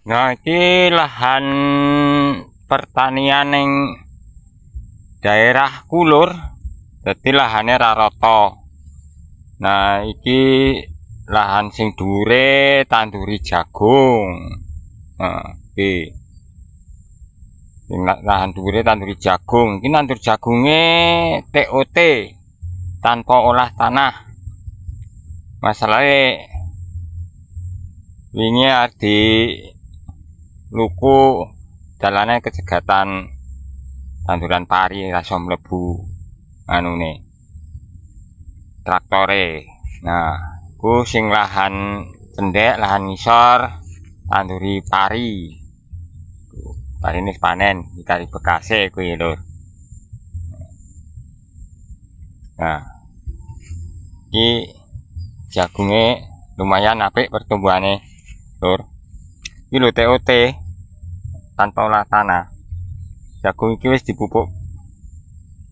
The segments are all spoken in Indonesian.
Nah, iki lahan pertanian ning daerah Kulur, dadi lahane ra rata. Nah, iki lahan sing dhuwure tanduri jagung. Nah, iki lahan dhuwure tanduri jagung. Iki nandur jagunge TOT, tanpa olah tanah. Masalahe wingi di luku dalane kecegatan tanduran pari iso mlebu anune traktore. Nah, ku sing lahan cendhek, lahan ngisor tanduri pari. Parine panen dikari bekase kuwi lho. Nah, iki jagunge lumayan apik pertumbuhane, Lur. Iki lho TOT tanpa olah tanah. Jagung iki wis dipupuk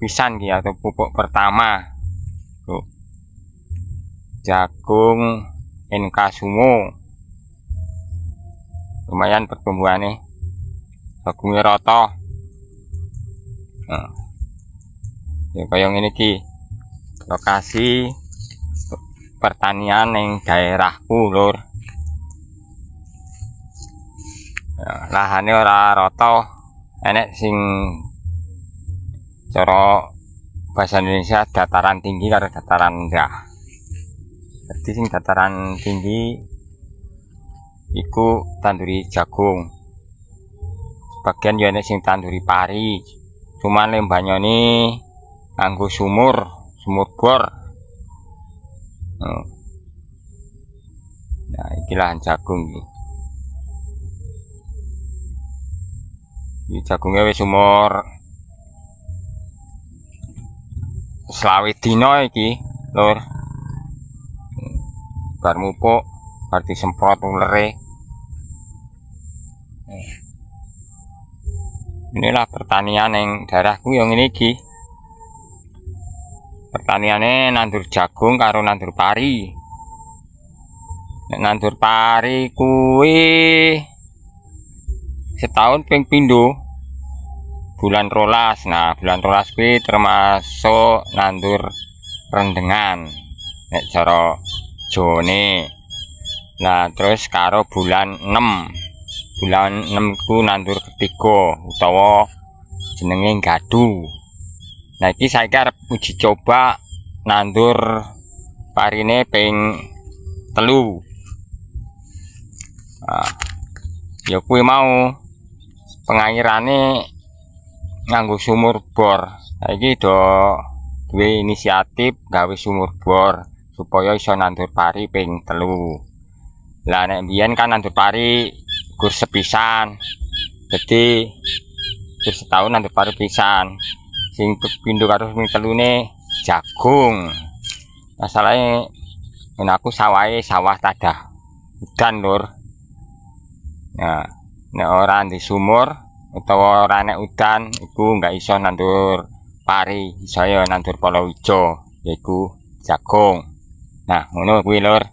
pisan iki atau pupuk pertama. Tuh. Jagung NK Sumo. Lumayan pertumbuhane. Jagungnya rata. Nah. Ya kaya ngene iki. Lokasi pertanian ning daerahku, Lur. Ya, lahane ora rata. Enek sing cara bahasa Indonesia dataran tinggi karo dataran rendah. Jadi sing dataran tinggi iku tanduri jagung. Sebagian ya enek sing tanduri pari. Cuman lembanyone nganggo sumur bor. Nah, iki lahan jagung iki. Iki jagungnya wis umur 20 dina iki, Lur. Bar mupuk, bar disemprot ulere. Inilah pertanian yang daerahku yang ini iki. Pertaniannya nandur jagung karo nandur pari. Nandur pari kuwi setahun ping pindho bulan rolas. Nah, bulan rolas kuwi termasuk nandur rendengan nek cara jone. Nah, terus karo bulan 6 ku nandur ketiga utawa jenenge gadu. Nah, iki saiki arep uji coba nandur parine ping 3. Nah, ya kuwi mau pengairane nganggo sumur bor. Saiki do duwe inisiatif gawe sumur bor supaya iso nandur pari ping 3. Lah nek mbiyen kan nandur pari gur sepisan. Jadi gur setahun nandur pari pisan. Sing pindho karo sing telune jagung. Masalahe yen aku sawah tadah udan, Lur. Nah, nek ora di sumur utawa ora nek udan iku nggak iso nandur pari, iso ya nandur palawija yaiku jagung. Nah, ngono kuwi, Lur.